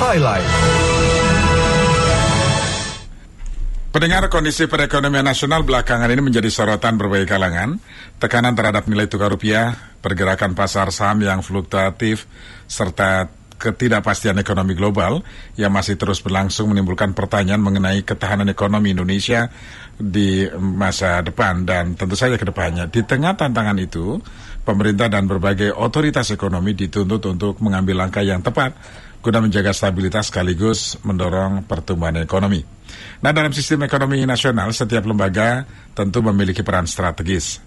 Highlight. Pendengar, kondisi perekonomian nasional belakangan ini menjadi sorotan berbagai kalangan. Tekanan terhadap nilai tukar rupiah, pergerakan pasar saham yang fluktuatif, serta ketidakpastian ekonomi global yang masih terus berlangsung menimbulkan pertanyaan mengenai ketahanan ekonomi Indonesia di masa depan dan tentu saja ke depannya. Di tengah tantangan itu, pemerintah dan berbagai otoritas ekonomi dituntut untuk mengambil langkah yang tepat guna menjaga stabilitas sekaligus mendorong pertumbuhan ekonomi. Nah, dalam sistem ekonomi nasional, setiap lembaga tentu memiliki peran strategis.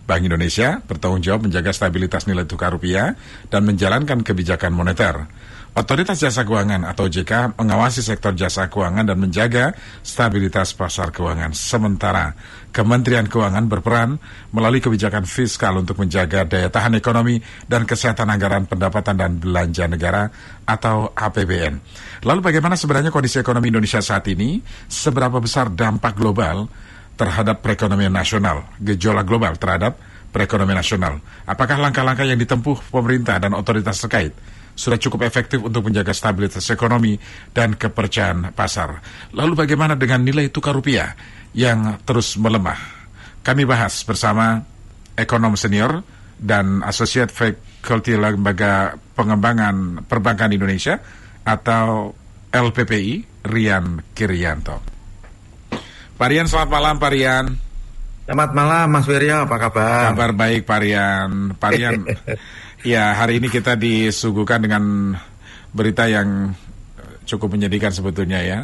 Bank Indonesia bertanggung jawab menjaga stabilitas nilai tukar rupiah dan menjalankan kebijakan moneter. Otoritas Jasa Keuangan atau OJK mengawasi sektor jasa keuangan dan menjaga stabilitas pasar keuangan. Sementara Kementerian Keuangan berperan melalui kebijakan fiskal untuk menjaga daya tahan ekonomi dan kesehatan anggaran pendapatan dan belanja negara atau APBN. Lalu bagaimana sebenarnya kondisi ekonomi Indonesia saat ini? Seberapa besar dampak global terhadap perekonomian nasional, gejolak global terhadap perekonomian nasional? Apakah langkah-langkah yang ditempuh pemerintah dan otoritas terkait sudah cukup efektif untuk menjaga stabilitas ekonomi dan kepercayaan pasar? Lalu bagaimana dengan nilai tukar rupiah yang terus melemah? Kami bahas bersama ekonom senior dan Associate Faculty Lembaga Pengembangan Perbankan Indonesia atau LPPI, Rian Kirianto. Pak Rian, selamat malam Pak Rian. Selamat malam Mas Wiryo, apa kabar? Kabar baik Pak Rian. Pak Rian, ya hari ini kita disuguhkan dengan berita yang cukup menyedihkan sebetulnya ya.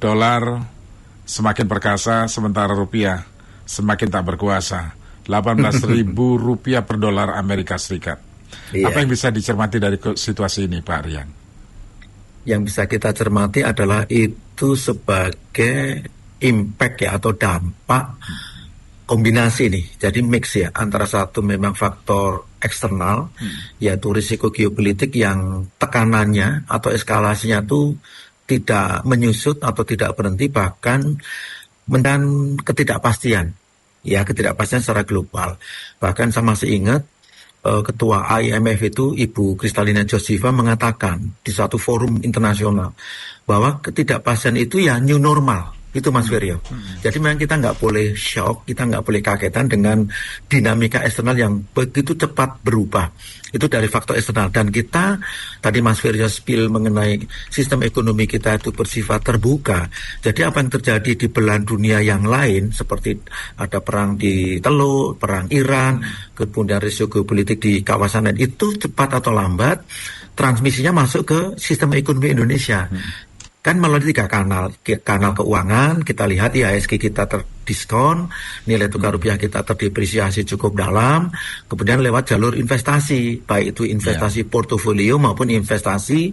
Dolar semakin perkasa sementara rupiah semakin tak berkuasa. 18.000 rupiah per dolar Amerika Serikat. Apa yang bisa dicermati dari situasi ini Pak Rian? Yang bisa kita cermati adalah itu sebagai impact ya atau dampak kombinasi nih, jadi mix ya antara satu memang faktor eksternal yaitu risiko geopolitik yang tekanannya atau eskalasinya tuh tidak menyusut atau tidak berhenti, bahkan dan ketidakpastian secara global. Bahkan saya masih ingat Ketua IMF itu Ibu Kristalina Georgieva mengatakan di suatu forum internasional bahwa ketidakpastian itu ya new normal. Itu Mas Wiryo. Jadi memang kita nggak boleh shock, kita nggak boleh kagetan dengan dinamika eksternal yang begitu cepat berubah. Itu dari faktor eksternal. Dan kita, tadi Mas Wiryo spill mengenai sistem ekonomi kita itu bersifat terbuka. Jadi apa yang terjadi di belahan dunia yang lain, seperti ada perang di Teluk, perang Iran, kemudian risiko geopolitik di kawasan lain, itu cepat atau lambat transmisinya masuk ke sistem ekonomi Indonesia. Kan melalui 3 kanal keuangan, kita lihat IHSG kita terdiskon, nilai tukar rupiah kita terdepresiasi cukup dalam, kemudian lewat jalur investasi, baik itu investasi portofolio maupun investasi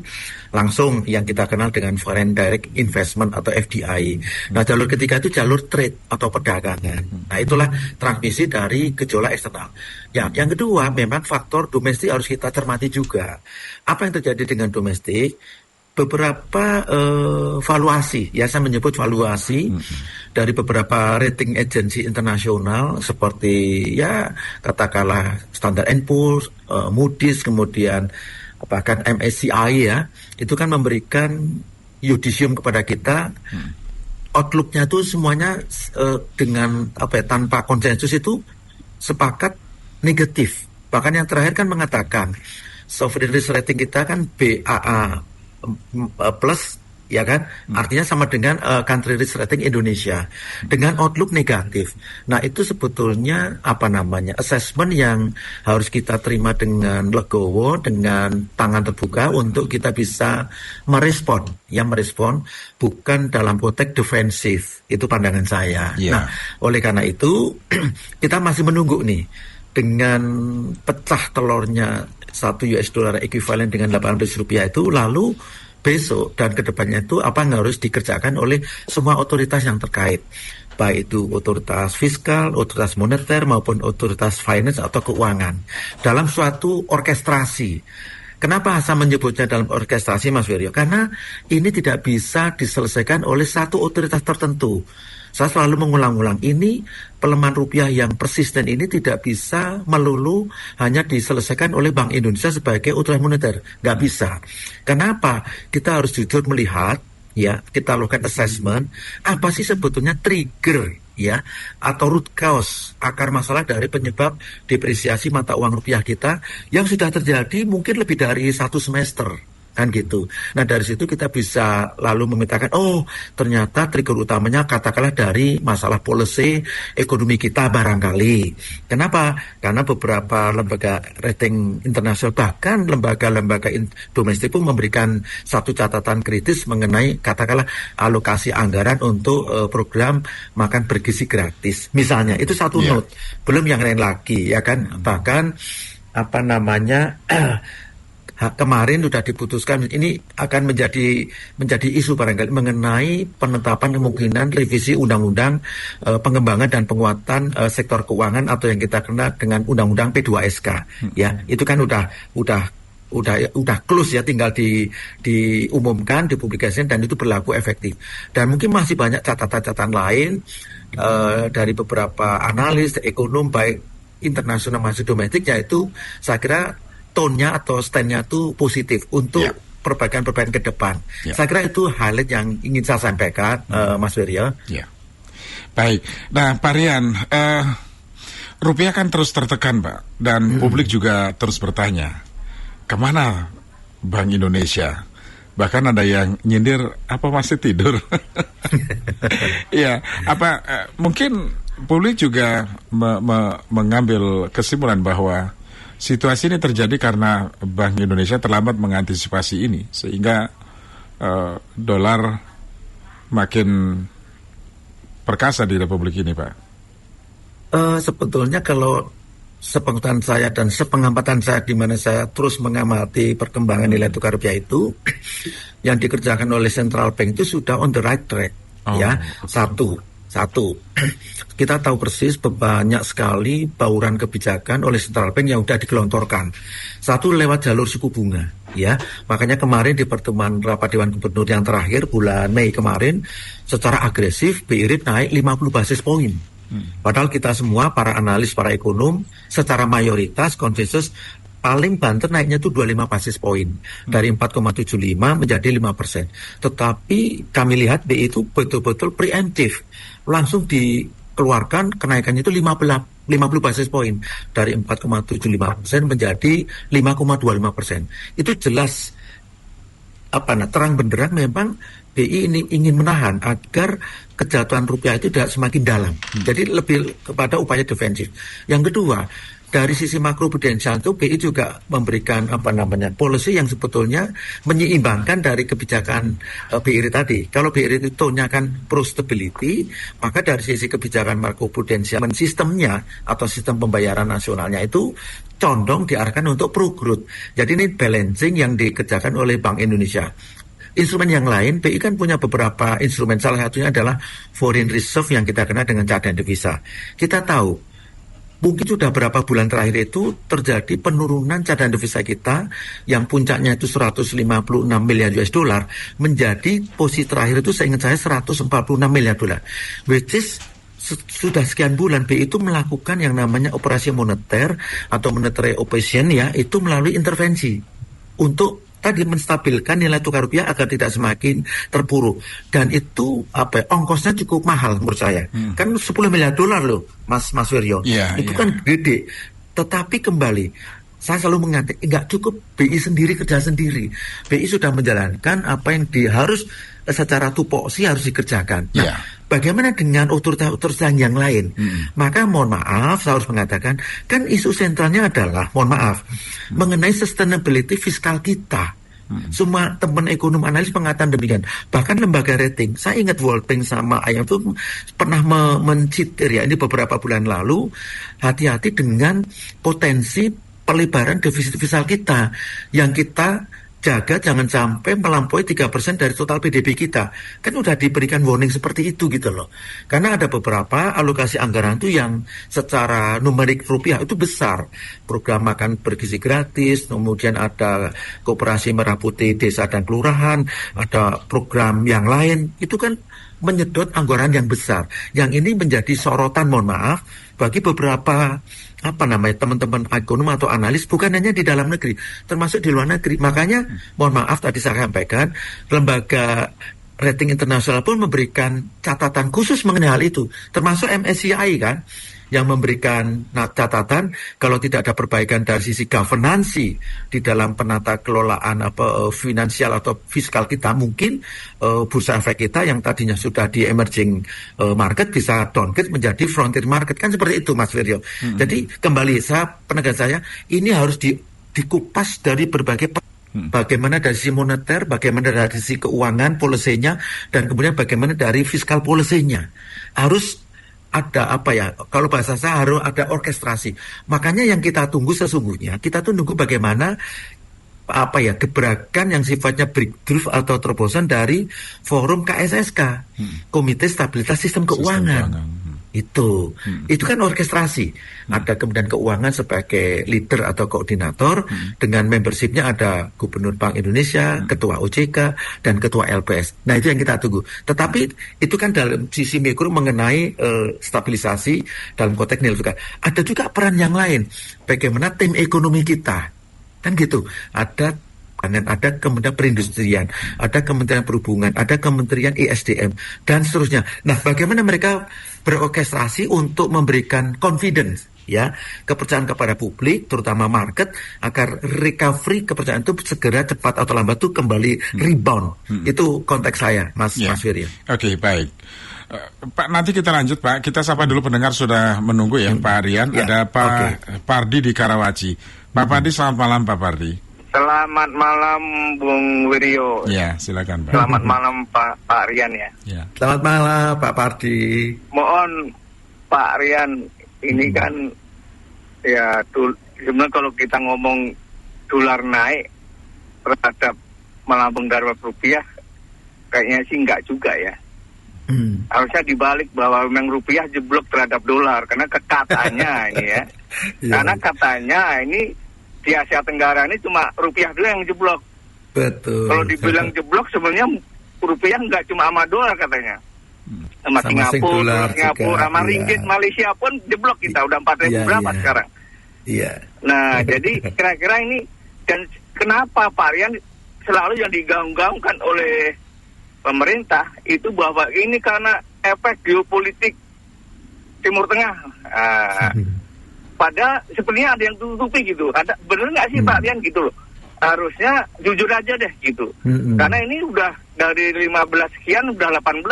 langsung yang kita kenal dengan Foreign Direct Investment atau FDI. Nah, jalur ketiga itu jalur trade atau perdagangan. Nah, itulah transmisi dari gejolak eksternal. Ya, yang kedua memang faktor domestik harus kita cermati juga. Apa yang terjadi dengan domestik? Beberapa valuasi, ya saya menyebut valuasi dari beberapa rating agency internasional seperti ya katakanlah Standard & Poor's, Moody's, kemudian bahkan MSCI ya, itu kan memberikan yudisium kepada kita. Outlook-nya itu semuanya dengan tanpa konsensus itu sepakat negatif. Bahkan yang terakhir kan mengatakan sovereign risk rating kita kan BAA plus ya kan, artinya sama dengan country risk rating Indonesia dengan outlook negatif. Nah, itu sebetulnya assessment yang harus kita terima dengan legowo, dengan tangan terbuka untuk kita bisa merespon bukan dalam konteks defensif. Itu pandangan saya. Nah, oleh karena itu kita masih menunggu nih dengan pecah telurnya 1 US dollar ekuivalen dengan 18 rupiah itu, lalu besok dan kedepannya itu apa yang harus dikerjakan oleh semua otoritas yang terkait, baik itu otoritas fiskal, otoritas moneter maupun otoritas finance atau keuangan dalam suatu orkestrasi. Kenapa saya menyebutnya dalam orkestrasi Mas Wiryo? Karena ini tidak bisa diselesaikan oleh satu otoritas tertentu. Saya selalu mengulang-ulang ini, pelemahan rupiah yang persisten ini tidak bisa melulu hanya diselesaikan oleh Bank Indonesia sebagai otoritas moneter. Nggak bisa. Kenapa? Kita harus jujur melihat, ya, kita lakukan assessment, apa sih sebetulnya trigger, ya, atau root cause, akar masalah dari penyebab depresiasi mata uang rupiah kita yang sudah terjadi mungkin lebih dari 1 semester. Kan gitu. Nah dari situ kita bisa lalu memetakan, oh ternyata trigger utamanya katakanlah dari masalah policy ekonomi kita barangkali. Kenapa? Karena beberapa lembaga rating internasional, bahkan lembaga-lembaga domestik pun memberikan satu catatan kritis mengenai katakanlah alokasi anggaran untuk program makan bergizi gratis. Misalnya itu satu note, belum yang lain lagi ya kan. Bahkan apa namanya kemarin sudah diputuskan, ini akan menjadi isu barangkali mengenai penetapan kemungkinan revisi undang-undang pengembangan dan penguatan sektor keuangan atau yang kita kenal dengan undang-undang P2SK. Ya, itu kan udah close ya, tinggal diumumkan, dipublikasikan dan itu berlaku efektif. Dan mungkin masih banyak catatan-catatan lain dari beberapa analis ekonom baik internasional maupun domestik, yaitu saya kira tone-nya atau stand-nya itu positif untuk perbaikan-perbaikan ke depan. Saya kira itu highlight yang ingin saya sampaikan, Mas Wiryo. Baik. Nah, Pak Rian, rupiah kan terus tertekan, Pak, dan publik juga terus bertanya, kemana Bank Indonesia? Bahkan ada yang nyindir, apa masih tidur? Mungkin publik juga mengambil kesimpulan bahwa situasi ini terjadi karena Bank Indonesia terlambat mengantisipasi ini, sehingga dolar makin perkasa di Republik ini, Pak. Sebetulnya kalau sepengetahuan saya dan sepengamatan saya, di mana saya terus mengamati perkembangan nilai tukar rupiah itu, yang dikerjakan oleh Central Bank itu sudah on the right track. Satu, kita tahu persis banyak sekali bauran kebijakan oleh Central Bank yang sudah digelontorkan. Satu, lewat jalur suku bunga, ya. Makanya kemarin di pertemuan rapat Dewan Gubernur yang terakhir bulan Mei kemarin, secara agresif BI rate naik 50 basis poin. Padahal kita semua, para analis, para ekonom, secara mayoritas konsensus paling banter naiknya itu 25 basis poin, dari 4,75 menjadi 5%. Tetapi kami lihat BI itu betul-betul preemptif, langsung dikeluarkan kenaikannya itu 50 basis poin, dari 4,75% menjadi 5,25%. Itu jelas terang benderang memang BI ini ingin menahan agar kejatuhan rupiah itu tidak semakin dalam. Jadi lebih kepada upaya defensif. Yang kedua, dari sisi makro prudensial itu BI juga memberikan policy yang sebetulnya menyeimbangkan dari kebijakan BI rate tadi. Kalau BI rate itu tone-nya kan pro stability, maka dari sisi kebijakan makro prudensial sistemnya atau sistem pembayaran nasionalnya itu condong diarahkan untuk pro growth. Jadi ini balancing yang dikerjakan oleh Bank Indonesia. Instrumen yang lain, BI kan punya beberapa instrumen, salah satunya adalah foreign reserve yang kita kenal dengan cadangan devisa. Kita tahu mungkin sudah berapa bulan terakhir itu terjadi penurunan cadangan devisa kita yang puncaknya itu 156 miliar US dollar menjadi posisi terakhir itu saya ingat saya 146 miliar dolar, which is sudah sekian bulan BI itu melakukan yang namanya operasi moneter atau monetary operation, ya, itu melalui intervensi untuk tadi menstabilkan nilai tukar rupiah agar tidak semakin terpuruk. Dan itu ongkosnya cukup mahal menurut saya. Kan 10 miliar dolar loh, Mas Wiryo. Itu kan gede. Tetapi kembali, saya selalu mengatakan nggak cukup BI sendiri kerja sendiri. BI sudah menjalankan apa yang harus secara tupoksi harus dikerjakan. Nah, bagaimana dengan otoritas yang lain? Maka mohon maaf, saya harus mengatakan, kan isu sentralnya adalah, mohon maaf, mengenai sustainability fiskal kita. Semua teman ekonom analis mengatakan demikian. Bahkan lembaga rating, saya ingat World Bank sama IMF itu pernah mencitir, ya, ini beberapa bulan lalu, hati-hati dengan potensi pelebaran defisit fiskal kita yang kita jaga jangan sampai melampaui 3% dari total PDB kita. Kan udah diberikan warning seperti itu gitu loh. Karena ada beberapa alokasi anggaran itu yang secara numerik rupiah itu besar. Program makan bergizi gratis, kemudian ada koperasi merah putih desa dan kelurahan, ada program yang lain. Itu kan menyedot anggaran yang besar. Yang ini menjadi sorotan, mohon maaf, bagi beberapa teman-teman ekonom atau analis, bukan hanya di dalam negeri, termasuk di luar negeri. Makanya mohon maaf tadi saya sampaikan, lembaga rating internasional pun memberikan catatan khusus mengenai hal itu, termasuk MSCI kan, yang memberikan catatan kalau tidak ada perbaikan dari sisi governansi di dalam penata kelolaan finansial atau fiskal kita, mungkin bursa efek kita yang tadinya sudah di emerging market bisa downgrade menjadi frontier market, kan seperti itu Mas Wiryo. Jadi kembali penegasan saya ini harus dikupas dari berbagai bagaimana dari sisi moneter, bagaimana dari sisi keuangan polisinya, dan kemudian bagaimana dari fiskal polisinya. Harus ada kalau bahasa saya harus ada orkestrasi. Makanya yang kita tunggu sesungguhnya, kita tuh nunggu bagaimana gebrakan yang sifatnya breakthrough atau terobosan dari forum KSSK, Komite Stabilitas Sistem Keuangan. Itu kan orkestrasi. Ada kemudian keuangan sebagai leader atau koordinator, dengan membershipnya ada Gubernur Bank Indonesia, Ketua OJK, dan Ketua LPS. Nah itu yang kita tunggu. Tetapi itu kan dalam sisi mikro mengenai stabilisasi dalam konteks nilai tukar. Ada juga peran yang lain. Bagaimana tim ekonomi kita, kan gitu. Ada Kementerian Perindustrian, ada Kementerian Perhubungan, ada Kementerian ISDM, dan seterusnya. Nah, bagaimana mereka berorkestrasi untuk memberikan confidence, kepercayaan kepada publik, terutama market, agar recovery kepercayaan itu segera cepat atau lambat itu kembali rebound. Itu konteks saya, Mas Wirya. Oke, baik. Pak, nanti kita lanjut Pak. Kita sapa dulu pendengar sudah menunggu Pak Aryan. Ada Pak Pardi di Karawaci. Pak Pardi, selamat malam Pak Pardi. Selamat malam Bung Wiryo. Ya, silakan Pak. Selamat malam Pak Rian ya. Selamat malam Pak Pardi. Mohon Pak Rian, ini kan sebenarnya kalau kita ngomong dolar naik terhadap melambung darurat rupiah, kayaknya sih enggak juga ya. Harusnya dibalik bahwa memang rupiah jeblok terhadap dolar, karena katanya ini ya. Karena katanya ini di Asia Tenggara ini cuma rupiah dulu yang jeblok. Betul. Kalau dibilang jeblok sebenarnya rupiah nggak cuma sama dolar katanya. Sama Singapura, sama ringgit Malaysia pun jeblok kita udah 4.000 berapa sekarang. Iya. Nah, jadi kira-kira ini, dan kenapa Pak Rian selalu yang digaung-gaungkan oleh pemerintah itu bahwa ini karena efek geopolitik Timur Tengah. Padahal sebenarnya ada yang tutupi gitu. Ada bener nggak sih Pak Rian gitu loh? Harusnya jujur aja deh gitu. Karena ini udah dari 15 sekian udah 18.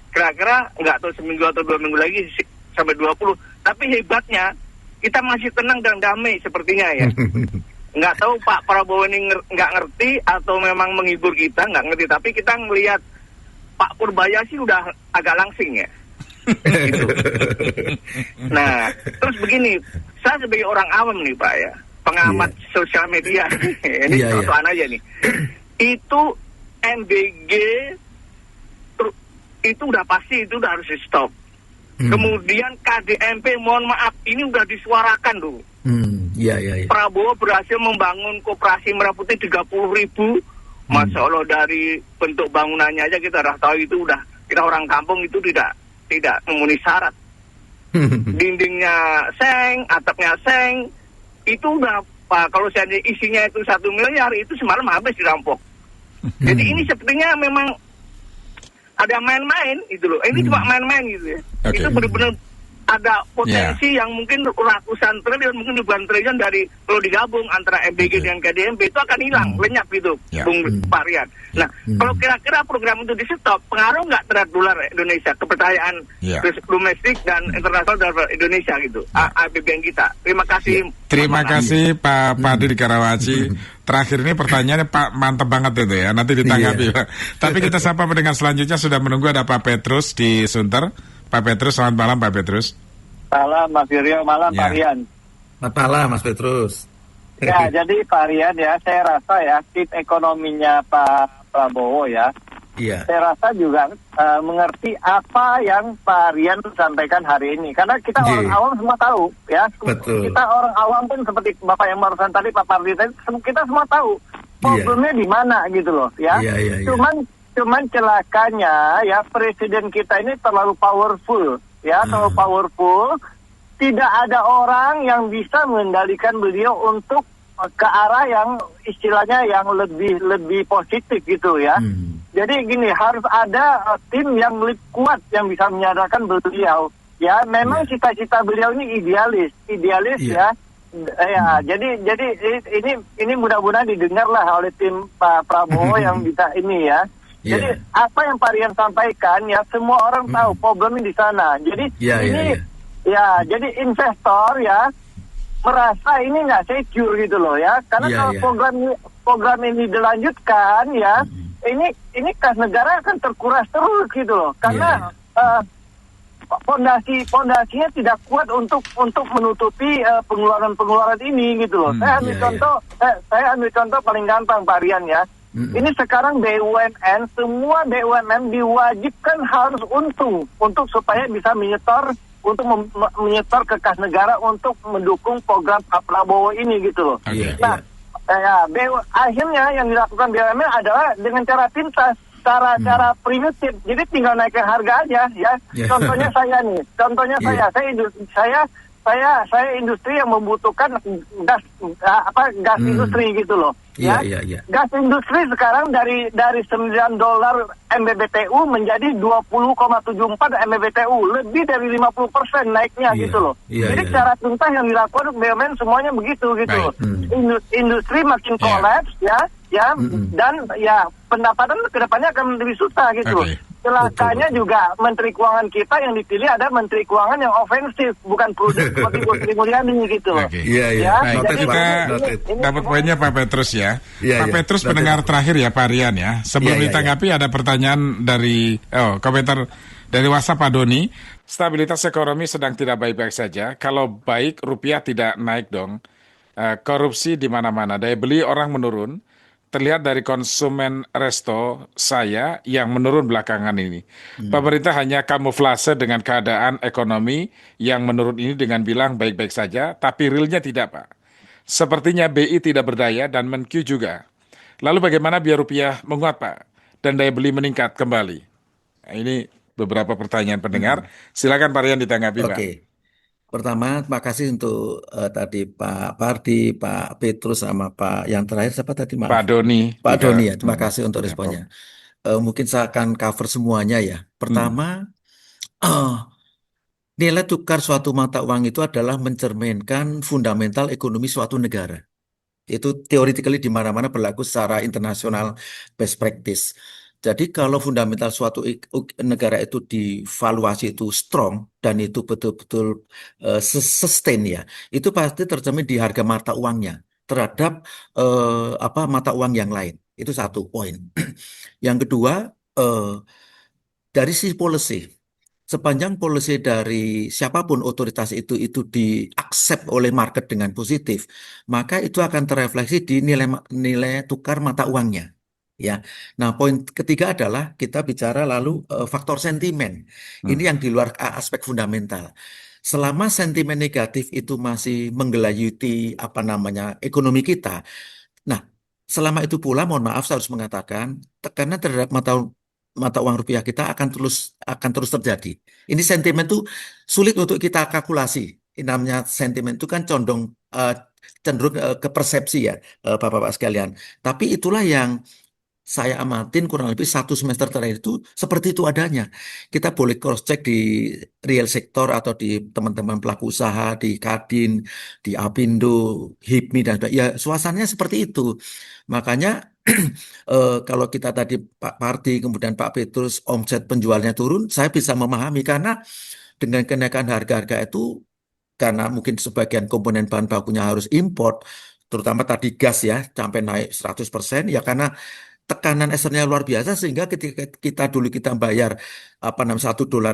Kira-kira nggak tahu seminggu atau 2 minggu lagi sampai 20. Tapi hebatnya kita masih tenang dan damai sepertinya ya. Nggak tahu Pak Prabowo ini nggak ngerti atau memang menghibur kita, nggak ngerti. Tapi kita ngelihat Pak Purbaya sih udah agak langsing ya. Gitu. Nah, terus begini, saya sebagai orang awam nih Pak ya, pengamat sosial media, ini contohan aja nih, itu MBG itu udah pasti, itu udah harus di stop. Kemudian KDMP, mohon maaf, ini udah disuarakan dulu. Prabowo berhasil membangun koperasi merah putih 30.000, Masya Allah, dari bentuk bangunannya aja kita udah tahu itu udah, kita orang kampung itu tidak memenuhi syarat. Dindingnya seng, atapnya seng, itu udah Pak, kalau saya isinya itu 1 miliar, itu semalam habis dirampok. Jadi ini sepertinya memang ada main-main gitu loh. Ini cuma main-main gitu ya. Itu benar-benar ada potensi yang mungkin ratusan triliun, mungkin ribuan triliun dari kalau digabung antara MBG dengan KDMP itu akan hilang, lenyap gitu, Bung Pak Rian. Nah, kalau kira-kira program itu di stop, pengaruh nggak terhadap dolar Indonesia, kepercayaan domestik dan internasional dolar Indonesia gitu, APBN kita. Terima kasih. Terima kasih Pak Padi di Karawaci. Terakhir ini pertanyaannya Pak, mantap banget itu ya, nanti ditanggapi Pak. Tapi kita sapa pendengar selanjutnya, sudah menunggu ada Pak Petrus di Sunter. Pak Petrus, selamat malam Pak Petrus. Malam Mas Wiryo, malam Pak Rian. Selamat malam Mas Petrus. Ya, jadi Pak Rian ya, saya rasa ya tim ekonominya Pak Prabowo ya, Iya, saya rasa juga mengerti apa yang Pak Rian sampaikan hari ini. Karena kita orang Iya. awam semua tahu ya, Betul. kita orang awam pun seperti Bapak yang barusan tadi Pak Pardi tadi, kita semua tahu Iya. problemnya di mana gitu loh ya. Iya, iya, iya. Cuman celakanya ya presiden kita ini terlalu powerful ya, terlalu powerful. Tidak ada orang yang bisa mengendalikan beliau untuk ke arah yang istilahnya yang lebih positif gitu ya. Jadi gini, harus ada tim yang lebih kuat yang bisa menyadarkan beliau. Ya, memang cita-cita beliau ini idealis ya. Ya, jadi ini mudah-mudahan didengarlah oleh tim Pak Prabowo yang bisa ini ya. Jadi apa yang Pak Rian sampaikan ya, semua orang tahu problemnya di sana. Jadi ya, jadi investor ya merasa ini nggak secure gitu loh ya, karena kalau program ini dilanjutkan ya, ini kas negara akan terkuras terus gitu loh, karena fondasinya tidak kuat untuk menutupi pengeluaran ini gitu loh. Saya ambil contoh paling gampang Pak Rian ya. Ini sekarang BUMN, semua BUMN diwajibkan harus untung untuk supaya bisa menyetor ke kas negara untuk mendukung program Pak Prabowo ini gitu loh. Akhirnya yang dilakukan BUMN adalah dengan cara pintas, cara primitif. Jadi tinggal naikkan harga aja ya. Contohnya saya nih, saya industri yang membutuhkan gas industri gitu loh. Gas industri sekarang dari $9 MMBTU menjadi 20,74 MMBTU, lebih dari 50% naiknya gitu loh. Jadi cara tuntas yang dilakukan BUMN semuanya begitu gitu loh. Industri makin kolaps ya, dan ya pendapatan kedepannya akan lebih susah gitu loh. Celakanya juga Menteri Keuangan kita yang dipilih ada Menteri Keuangan yang ofensif, bukan prudent seperti Bu Sri Mulyani gitu loh. Baik, kita dapat poinnya Pak Petrus ya. Pak Petrus pendengar terakhir ya Pak Rian ya. Sebelum ditanggapi ada pertanyaan dari komentar dari WhatsApp Pak Doni. Stabilitas ekonomi sedang tidak baik-baik saja. Kalau baik rupiah tidak naik dong. Korupsi di mana-mana, daya beli orang menurun. Terlihat dari konsumen resto saya yang menurun belakangan ini. Pemerintah hanya kamuflase dengan keadaan ekonomi yang menurun ini dengan bilang baik-baik saja, tapi realnya tidak Pak. Sepertinya BI tidak berdaya dan Menkyu juga. Lalu bagaimana biar rupiah menguat Pak dan daya beli meningkat kembali? Nah, ini beberapa pertanyaan pendengar. Silakan Pak Rian ditanggapi Pak. Pertama, terima kasih untuk tadi Pak Pardi, Pak Petrus, sama Pak yang terakhir siapa tadi? Maaf. Pak Doni. Pak Doni ya, terima kasih untuk responnya. Mungkin saya akan cover semuanya ya. Pertama, nilai tukar suatu mata uang itu adalah mencerminkan fundamental ekonomi suatu negara. Itu theoretically di mana-mana berlaku secara internasional best practice. Jadi kalau fundamental suatu negara itu divaluasi itu strong dan itu betul-betul sustain ya, itu pasti tercermin di harga mata uangnya terhadap mata uang yang lain. Itu satu poin. Yang kedua, dari sisi policy, sepanjang policy dari siapapun otoritas itu di-accept oleh market dengan positif, maka itu akan terrefleksi di nilai tukar mata uangnya. Ya, nah poin ketiga adalah kita bicara lalu faktor sentimen. Ini yang di luar aspek fundamental. Selama sentimen negatif itu masih menggelayuti ekonomi kita. Nah, selama itu pula, mohon maaf saya harus mengatakan tekanan terhadap mata uang rupiah kita akan terus terjadi. Ini sentimen itu sulit untuk kita kalkulasi. Namanya sentimen itu kan cenderung ke persepsi ya, Bapak-bapak sekalian. Tapi itulah yang saya amatin kurang lebih 1 semester terakhir itu seperti itu adanya. Kita boleh cross check di real sektor atau di teman-teman pelaku usaha, di Kadin, di Apindo, HIPMI dan sebagainya. Ya suasananya seperti itu. Makanya kalau kita tadi Pak Pardi kemudian Pak Petrus omset penjualnya turun, saya bisa memahami karena dengan kenaikan harga-harga itu karena mungkin sebagian komponen bahan bakunya harus import, terutama tadi gas ya sampai naik 100% ya karena tekanan eksternal luar biasa sehingga ketika kita bayar $1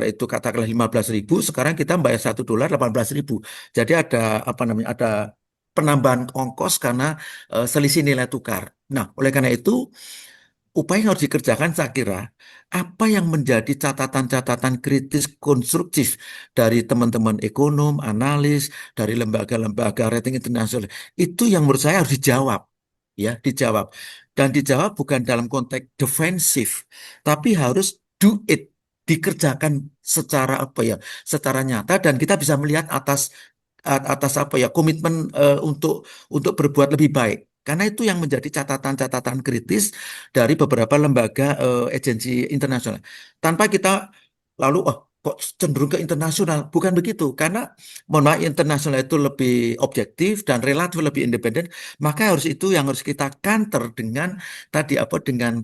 itu katakanlah 15.000, sekarang kita bayar $1 18.000. Jadi ada penambahan ongkos karena selisih nilai tukar. Nah, oleh karena itu upaya yang harus dikerjakan saya kira apa yang menjadi catatan-catatan kritis konstruktif dari teman-teman ekonom, analis, dari lembaga-lembaga rating internasional itu yang menurut saya harus dijawab, ya dijawab dan dijawab bukan dalam konteks defensif, tapi harus do it dikerjakan secara apa ya, secara nyata dan kita bisa melihat atas apa ya komitmen untuk berbuat lebih baik. Karena itu yang menjadi catatan-catatan kritis dari beberapa lembaga agensi internasional. Tanpa kita lalu kok cenderung ke internasional, bukan begitu. Karena mohon maaf internasional itu lebih objektif dan relatif lebih independen, maka harus itu yang harus kita counter dengan tadi apa dengan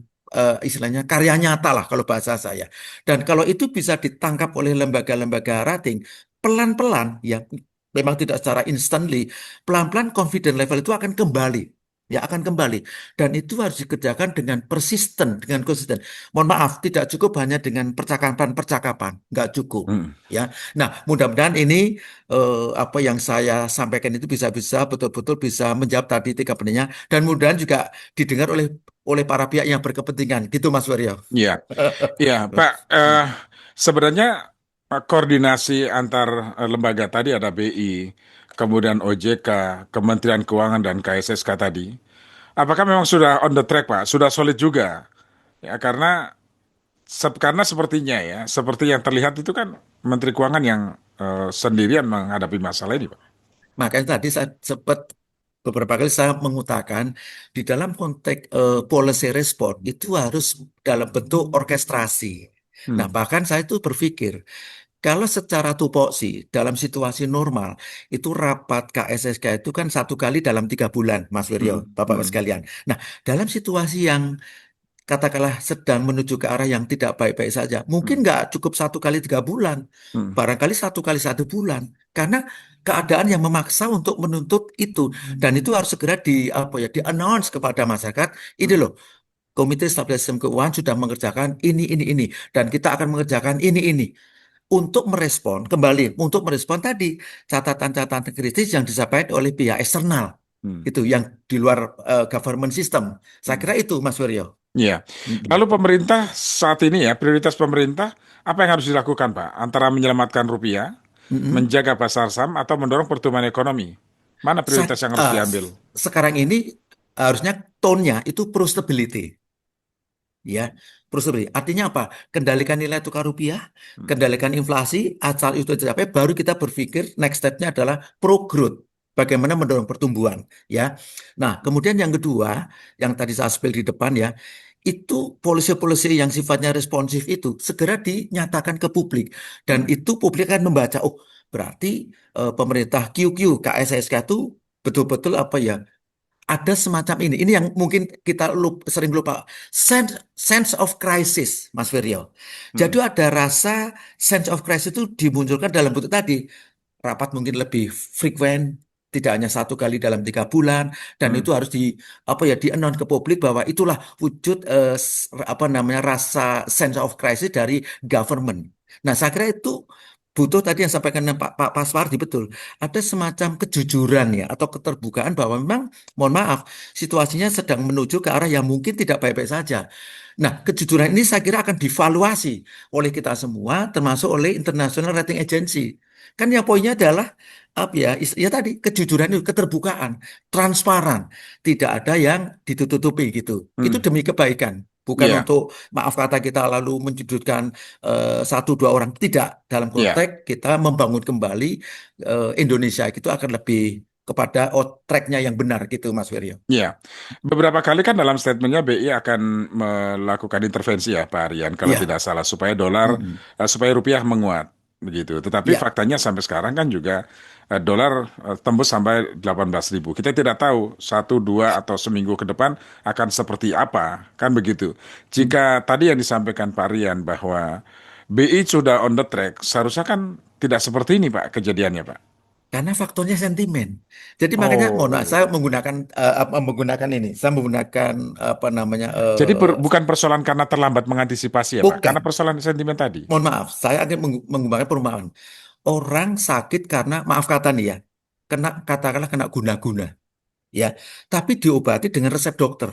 istilahnya karya nyata lah kalau bahasa saya. Dan kalau itu bisa ditangkap oleh lembaga-lembaga rating, pelan-pelan ya memang tidak secara instantly, pelan-pelan confidence level itu akan kembali. Ya akan kembali. Dan itu harus dikerjakan dengan persisten, dengan konsisten. Mohon maaf, tidak cukup hanya dengan percakapan-percakapan. Nggak cukup. Hmm. Ya. Nah, mudah-mudahan ini apa yang saya sampaikan itu bisa betul-betul bisa menjawab tadi tiga penanya. Dan mudah-mudahan juga didengar oleh para pihak yang berkepentingan. Gitu Mas Waryo. Iya, iya Pak. Sebenarnya koordinasi antar lembaga tadi ada BI, kemudian OJK, Kementerian Keuangan dan KSSK tadi. Apakah memang sudah on the track, Pak? Sudah solid juga? Ya, karena sepertinya ya, seperti yang terlihat itu kan Menteri Keuangan yang sendirian menghadapi masalah ini, Pak. Makanya tadi saya sempat beberapa kali saya mengutarakan di dalam konteks policy response itu harus dalam bentuk orkestrasi. Nah, Hmm. bahkan saya itu berpikir kalau secara tupoksi dalam situasi normal itu rapat KSSK itu kan 1 kali dalam 3 bulan, Mas Hmm. Wiryo, Bapak-Bapak Hmm. sekalian. Nah, dalam situasi yang katakanlah sedang menuju ke arah yang tidak baik-baik saja. Mungkin Hmm. nggak cukup 1 kali 3 bulan, Hmm. barangkali 1 kali 1 bulan, karena keadaan yang memaksa untuk menuntut itu dan itu harus segera di apa ya di announce kepada masyarakat. Ini Hmm. loh, Komite Stabilitas Sistem Keuangan sudah mengerjakan ini, dan kita akan mengerjakan ini untuk merespon tadi catatan-catatan kritis yang disampaikan oleh pihak eksternal Hmm. itu yang di luar government system. Saya Hmm. kira itu Mas Wiryo. Iya. Lalu pemerintah saat ini ya, prioritas pemerintah apa yang harus dilakukan, Pak? Antara menyelamatkan rupiah, Mm-mm. menjaga pasar saham, atau mendorong pertumbuhan ekonomi? Mana Sa- prioritas yang harus diambil? Sekarang ini harusnya tone-nya itu pro stability, ya, pro stability. Artinya apa? Kendalikan nilai tukar rupiah, Hmm. kendalikan inflasi, asal itu tercapai, baru kita berpikir next step-nya adalah pro growth. Bagaimana mendorong pertumbuhan, ya. Nah, kemudian yang kedua, yang tadi saya spill di depan ya, itu polisi-polisi yang sifatnya responsif itu segera dinyatakan ke publik dan Hmm. itu publik akan membaca, oh berarti pemerintah QQ KSSK itu betul-betul apa ya ada semacam ini yang mungkin kita sering lupa sense of crisis Mas Viryo. Hmm. Jadi ada rasa sense of crisis itu dimunculkan dalam bentuk tadi rapat mungkin lebih frekuen, tidak hanya 1 kali dalam 3 bulan, dan Hmm. itu harus di apa ya di announce ke publik bahwa itulah wujud apa namanya rasa sense of crisis dari government. Nah, saya kira itu butuh tadi yang sampaikan Pak Paswardi betul. Ada semacam kejujuran ya atau keterbukaan bahwa memang mohon maaf situasinya sedang menuju ke arah yang mungkin tidak baik-baik saja. Nah, kejujuran ini saya kira akan divaluasi oleh kita semua termasuk oleh International Rating Agency. Kan yang poinnya adalah apa ya, ya tadi kejujuran itu, keterbukaan, transparan, tidak ada yang ditutupi gitu. Itu Hmm. demi kebaikan, bukan Iya, untuk maaf kata kita lalu menjudutkan 1 2 orang. Tidak, dalam iya, konteks kita membangun kembali Indonesia itu akan lebih kepada tracknya yang benar gitu, Mas Wiryo. iya. Beberapa kali kan dalam statementnya BI akan melakukan intervensi ya, Pak Aryan, kalau Iya, tidak salah, supaya dolar, mm-mm. supaya rupiah menguat, begitu. Tetapi Iya. faktanya sampai sekarang kan juga dolar tembus sampai 18.000. Kita tidak tahu 1 2 atau seminggu ke depan akan seperti apa, kan begitu. Jika tadi yang disampaikan Pak Aryan bahwa BI sudah on the track, seharusnya kan tidak seperti ini, Pak, kejadiannya, Pak. Karena faktornya sentimen. Jadi makanya mohon maaf, Oh. saya menggunakan ini. Saya menggunakan apa namanya Jadi bukan persoalan karena terlambat mengantisipasi ya, Pak. Karena bukan. persoalan sentimen tadi. Mohon maaf, saya akan menggunakan perumpamaan. Orang sakit karena maaf kata nih ya. katakanlah kena guna-guna, ya. Tapi diobati dengan resep dokter.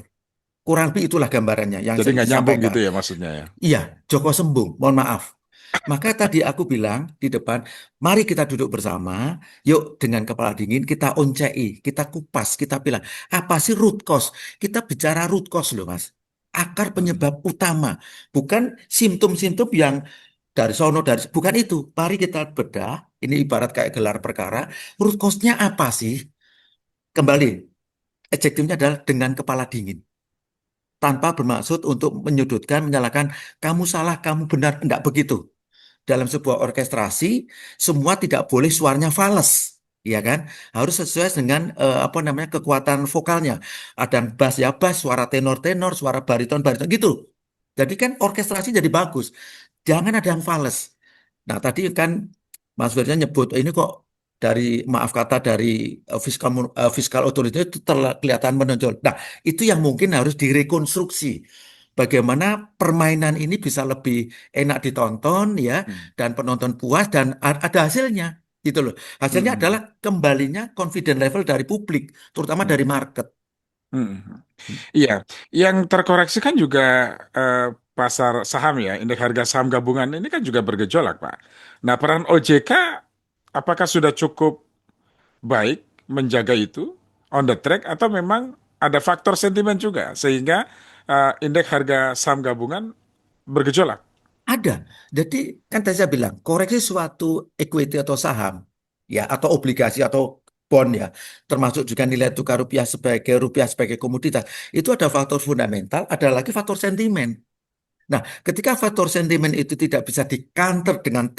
Kurang lebih itulah gambarannya yang Jadi nggak nyambung gitu disampaikan. ya maksudnya ya. Iya, Joko Sembung, mohon maaf. Maka tadi aku bilang di depan, mari kita duduk bersama, yuk dengan kepala dingin kita oncei, kita kupas, kita bilang, apa sih root cause? Kita bicara root cause loh Mas. Akar penyebab utama, bukan simptom-simptom yang dari sono, bukan itu. Mari kita bedah, ini ibarat kayak gelar perkara, root cause-nya apa sih? Kembali, adjektifnya adalah dengan kepala dingin tanpa bermaksud untuk menyudutkan, menyalahkan, kamu salah, kamu benar, enggak begitu. Dalam sebuah orkestrasi, semua tidak boleh suaranya fals, ya kan? Harus sesuai dengan apa namanya kekuatan vokalnya. Ada bass ya bass, suara tenor tenor, suara bariton bariton gitu. Jadi kan orkestrasi jadi bagus. Jangan ada yang fals. Nah tadi kan Mas Firnya nyebut ini kok dari maaf kata dari fiskal authority itu kelihatan menonjol. Nah itu yang mungkin harus direkonstruksi. Bagaimana permainan ini bisa lebih enak ditonton ya dan penonton puas dan ada hasilnya gitu loh. Hasilnya adalah kembalinya confidence level dari publik, terutama dari market. Hmm. Iya, yang terkoreksi kan juga eh, pasar saham ya, indeks harga saham gabungan ini kan juga bergejolak, Pak. Nah, peran OJK apakah sudah cukup baik menjaga itu on the track atau memang ada faktor sentimen juga sehingga indeks harga saham gabungan bergejolak? Ada. Jadi kan tadi saya bilang koreksi suatu equity atau saham ya atau obligasi atau bond ya termasuk juga nilai tukar rupiah sebagai komoditas itu ada faktor fundamental, ada lagi faktor sentimen. Nah, ketika faktor sentimen itu tidak bisa di-counter dengan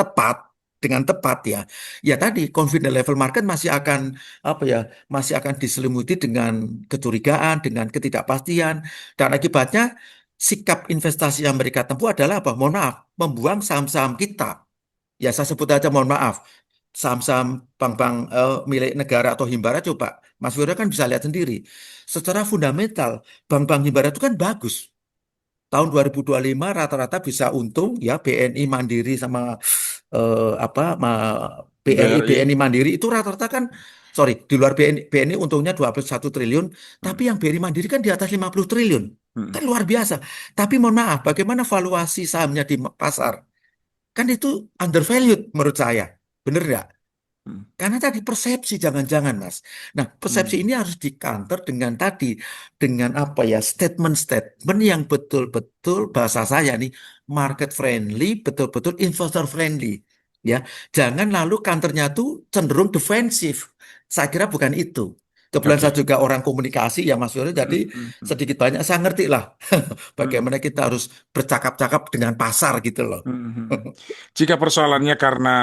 tepat ya, ya tadi confidence level market masih akan apa ya, masih akan diselimuti dengan kecurigaan, dengan ketidakpastian, dan akibatnya sikap investasi yang mereka tempuh adalah apa? Mohon maaf, membuang saham-saham kita. Ya saya sebut aja mohon maaf, saham-saham bank-bank milik negara atau himbara coba, Mas Wira kan bisa lihat sendiri. Secara fundamental, bank-bank himbara itu kan bagus tahun 2025 rata-rata bisa untung ya BNI Mandiri sama apa BRI BRI. BNI Mandiri itu rata-rata kan sorry di luar BNI untungnya 21 triliun tapi Hmm. yang BRI Mandiri kan di atas 50 triliun Hmm. kan luar biasa tapi mohon maaf bagaimana valuasi sahamnya di pasar kan itu undervalued menurut saya bener nggak? Hmm. Karena tadi persepsi jangan-jangan Mas. Nah persepsi Hmm. ini harus di-counter dengan tadi dengan apa ya statement-statement yang betul-betul bahasa saya nih market friendly, betul-betul investor friendly. Ya, jangan lalu counternya tuh cenderung defensif. Saya kira bukan itu. Kebetulan saya Oke. juga orang komunikasi ya Mas Yori, jadi Hmm. Hmm. Hmm. sedikit banyak saya ngerti lah Hmm. bagaimana kita harus bercakap-cakap dengan pasar gitu loh. Hmm. Hmm. Jika persoalannya karena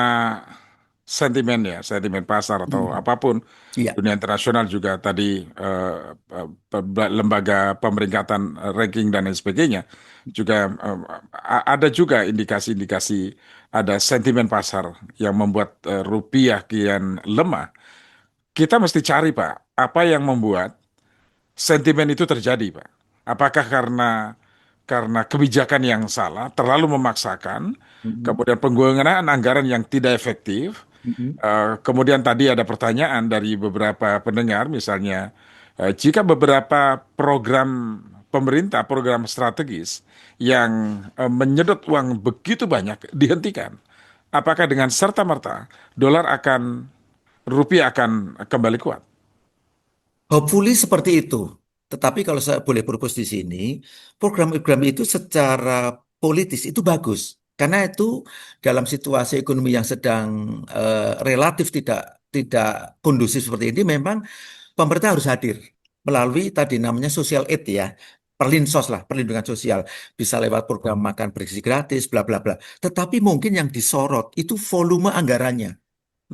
sentimen ya, sentimen pasar atau Hmm. apapun, Iya. dunia internasional juga tadi lembaga pemeringkatan ranking dan lain sebagainya juga ada juga indikasi-indikasi ada sentimen pasar yang membuat rupiah kian lemah. Kita mesti cari Pak, apa yang membuat sentimen itu terjadi, Pak? Apakah karena kebijakan yang salah, terlalu memaksakan, Mhm. kemudian penggunaan anggaran yang tidak efektif, Mhm. kemudian tadi ada pertanyaan dari beberapa pendengar, misalnya jika beberapa program pemerintah, program strategis yang menyedot uang begitu banyak dihentikan, apakah dengan serta-merta rupiah akan kembali kuat? Hopefully seperti itu. Tetapi kalau saya boleh propose di sini, program-program itu secara politis itu bagus. Karena itu dalam situasi ekonomi yang sedang relatif tidak tidak kondusif seperti ini, memang pemerintah harus hadir melalui tadi namanya social aid ya, perlinsos lah, perlindungan sosial. Bisa lewat program makan bergizi gratis, bla bla bla. Tetapi mungkin yang disorot itu volume anggarannya.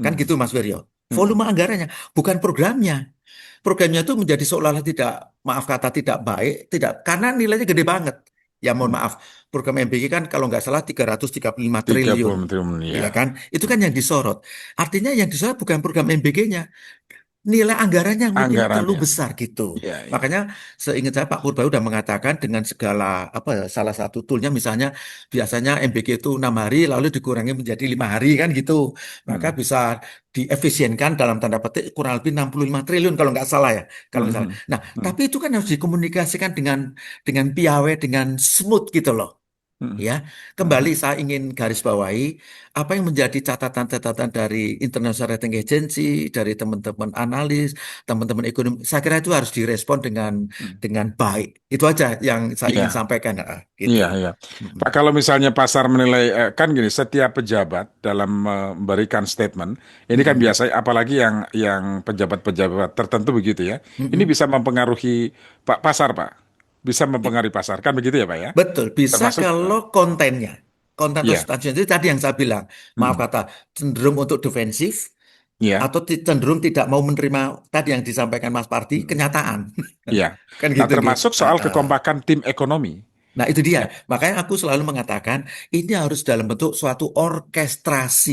Kan Hmm. gitu Mas Wiryo. Hmm. Volume anggarannya, bukan programnya. Programnya itu menjadi seolah-olah tidak, maaf kata tidak baik, tidak karena nilainya gede banget. Ya mohon Hmm. maaf, program MBG kan kalau nggak salah 335 triliun, 30 triliun ya ya. kan? Itu kan yang disorot. Artinya yang disorot bukan program MBG-nya, nilai anggarannya mungkin terlalu anggarannya. besar gitu. Iya, iya. Makanya seingat saya Pak Purba udah mengatakan dengan segala apa salah satu toolnya misalnya biasanya MBG itu 6 hari lalu dikurangi menjadi 5 hari kan gitu. Maka Mm, bisa diefisienkan dalam tanda petik kurang lebih 65 triliun kalau nggak salah ya. Kalau nggak salah. mm, Nah, mm, tapi itu kan harus dikomunikasikan dengan piawai dengan smooth gitu loh. mm, Ya, mm. kembali saya ingin garis bawahi apa yang menjadi catatan-catatan dari International Rating Agency, dari teman-teman analis, teman-teman ekonomi. Saya kira itu harus direspon Mm. dengan baik. Itu aja yang saya ingin Iya. sampaikan, Iya, gitu. iya. Mm-mm. Pak, kalau misalnya pasar menilai, kan gini, setiap pejabat dalam memberikan statement, ini kan Mm-mm. biasa, apalagi yang pejabat-pejabat tertentu begitu ya, ini Mm-mm. bisa mempengaruhi Pak pasar, Pak, bisa I- mempengaruhi pasar, kan begitu ya, Pak ya? Betul, bisa Termasuk, kalau kontennya, konten atau ya, substansinya itu tadi yang saya bilang, maaf mm, kata, cenderung untuk defensif ya, atau cenderung tidak mau menerima tadi yang disampaikan Mas Pardi, mm, kenyataan. ya. Kan Nah, gitu, gitu. termasuk soal kekompakan tim ekonomi, Nah, itu dia. ya, Makanya aku selalu mengatakan ini harus dalam bentuk suatu orkestrasi.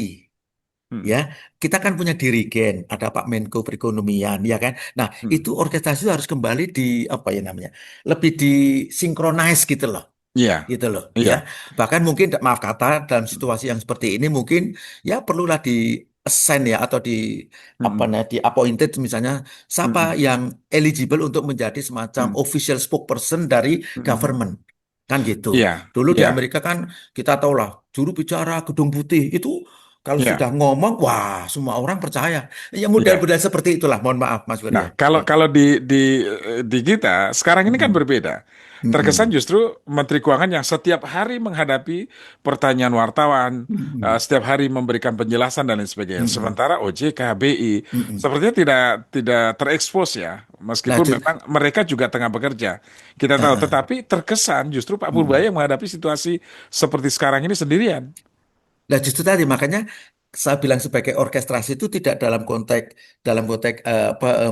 mm, Ya, kita kan punya dirigen, ada Pak Menko Perekonomian, ya kan. Nah, mm, itu orkestrasi itu harus kembali di apa ya namanya, lebih disinkronize iya, gitu loh, ya. iya, Bahkan mungkin maaf kata dalam situasi yang seperti ini mungkin ya perlulah di assign ya atau di apa mm, namanya di appointed misalnya siapa mm, yang eligible untuk menjadi semacam mm, official spokesperson dari mm, mm, government. Kan gitu. iya, Dulu di iya, Amerika kan kita tahu lah juru bicara Gedung Putih itu kalau sudah iya, ngomong wah semua orang percaya. Ya iya. model-model seperti itulah. Mohon maaf Mas Nah, Wiryo. kalau Ya. kalau di kita sekarang ini kan Mm-mm. berbeda. Terkesan Mm-mm. justru Menteri Keuangan yang setiap hari menghadapi pertanyaan wartawan, Mm-mm. setiap hari memberikan penjelasan dan lain sebagainya. Mm-mm. Sementara OJK, BI Mm-mm. sepertinya tidak terekspos ya, Nah, meskipun memang mereka juga tengah bekerja. Kita tahu, tetapi terkesan justru Pak Purbaya mm-mm. yang menghadapi situasi seperti sekarang ini sendirian. Nah, justru tadi makanya saya bilang sebagai orkestrasi itu tidak dalam konteks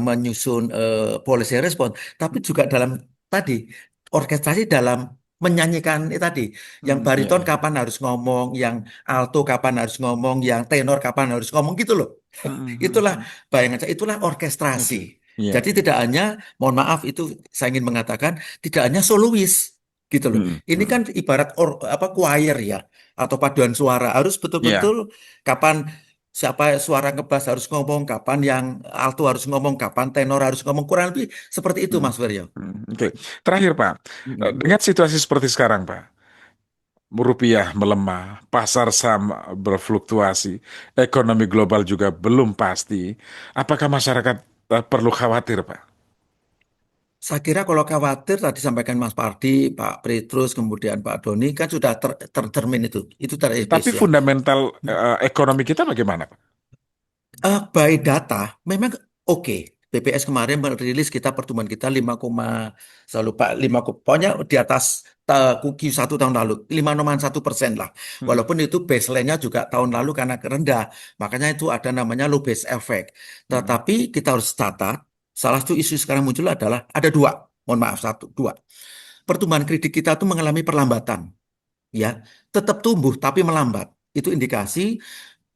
menyusun policy response, tapi juga dalam tadi orkestrasi dalam menyanyikan tadi, yang Iya, bariton iya. kapan harus ngomong, yang alto kapan harus ngomong, yang tenor kapan harus ngomong gitu loh. Itulah bayangan saya, itulah orkestrasi. Oke. Iya, Jadi iya. tidak hanya, mohon maaf itu saya ingin mengatakan tidak hanya solois gitu loh. Mm, Ini kan mm. ibarat apa choir ya atau paduan suara harus Iya. betul-betul kapan siapa suara ngebas harus ngomong, kapan yang alto harus ngomong, kapan tenor harus ngomong kurang lebih seperti itu Mm, Mas Wiryo. Oke. Terakhir, Pak. Mm-mm. Dengan situasi seperti sekarang, Pak, rupiah melemah, pasar saham berfluktuasi, ekonomi global juga belum pasti. Apakah masyarakat perlu khawatir, Pak? Saya kira kalau khawatir tadi sampaikan Mas Pardi, Pak Petrus, kemudian Pak Doni kan sudah tercermin itu terepis Tapi ya. fundamental ekonomi kita bagaimana, Pak? By data memang oke. BPS kemarin merilis kita pertumbuhan kita 5, saya lupa 5, pokoknya di atas Q1 tahun lalu 5,1% lah. Hmm, Walaupun itu baseline-nya juga tahun lalu karena rendah, makanya itu ada namanya low base effect. hmm, Tetapi kita harus catat, salah satu isu sekarang muncul adalah ada dua. Mohon maaf satu, dua. Pertumbuhan kredit kita tuh mengalami perlambatan, ya, tetap tumbuh tapi melambat. Itu indikasi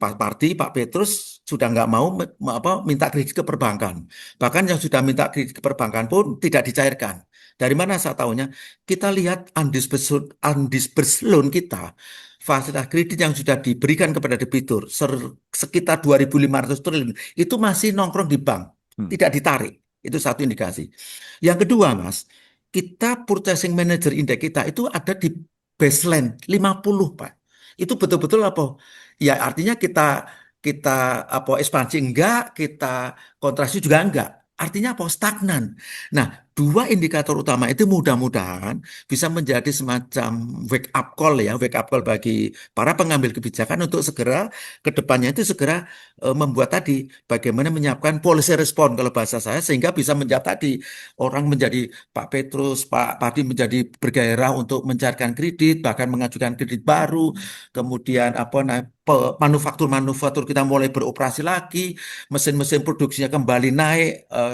Pak Parti, Pak Petrus sudah nggak mau minta kredit ke perbankan. Bahkan yang sudah minta kredit ke perbankan pun tidak dicairkan. Dari mana saya tahunya? Kita lihat undisbursed loan kita, fasilitas kredit yang sudah diberikan kepada debitur sekitar 2.500 triliun itu masih nongkrong di bank, hmm. tidak ditarik. Itu satu indikasi. Yang kedua, Mas, kita purchasing manager index kita itu ada di baseline 50, Pak. Itu betul-betul apa? Ya artinya kita kita apa ekspansi enggak, kita kontraksi juga enggak. Artinya apa? Stagnan. Nah, dua indikator utama itu mudah-mudahan bisa menjadi semacam wake up call ya, wake up call bagi para pengambil kebijakan untuk segera ke depannya itu segera membuat tadi bagaimana menyiapkan policy response kalau bahasa saya sehingga bisa menjawab tadi orang menjadi Pak Petrus, Pak Padi menjadi bergairah untuk mencarikan kredit, bahkan mengajukan kredit baru. Kemudian apa nah, manufaktur-manufaktur kita mulai beroperasi lagi, mesin-mesin produksinya kembali naik,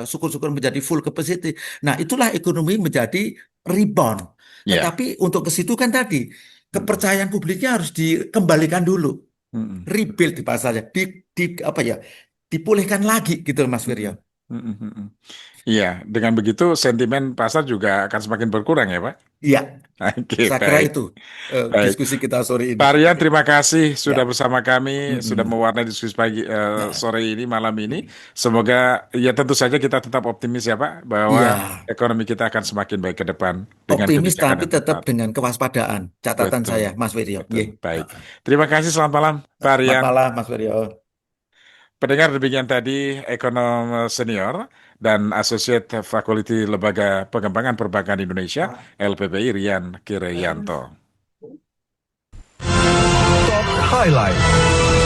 syukur-syukur menjadi full capacity. Nah, itulah ekonomi menjadi rebound. Ya. Tetapi untuk ke situ kan tadi Hmm, kepercayaan publiknya harus dikembalikan dulu, hmm, rebuild di pasarnya, apa ya, dipulihkan lagi gitu Mas hmm. Wirya. Iya, dengan begitu sentimen pasar juga akan semakin berkurang ya, Pak? Iya, Oke, saya kira baik. itu Baik. diskusi kita sore ini. Pak Rian, terima kasih sudah Ya, bersama kami, sudah mm-mm. mewarnai diskusi pagi Ya, sore ini, malam ini. Semoga ya tentu saja kita tetap optimis ya Pak, bahwa iya, ekonomi kita akan semakin baik ke depan dengan optimis kebijakan tapi yang tetap tepat. dengan kewaspadaan. Catatan saya, Betul, Mas Wiryo. betul. Ye. Baik. Terima kasih, selamat malam, Pak Selamat Rian. malam, Mas Wiryo. Pendengar, demikian tadi ekonom senior dan Associate Faculty Lembaga Pengembangan Perbankan Indonesia, LPBI, Rian Kireyanto. Highlight.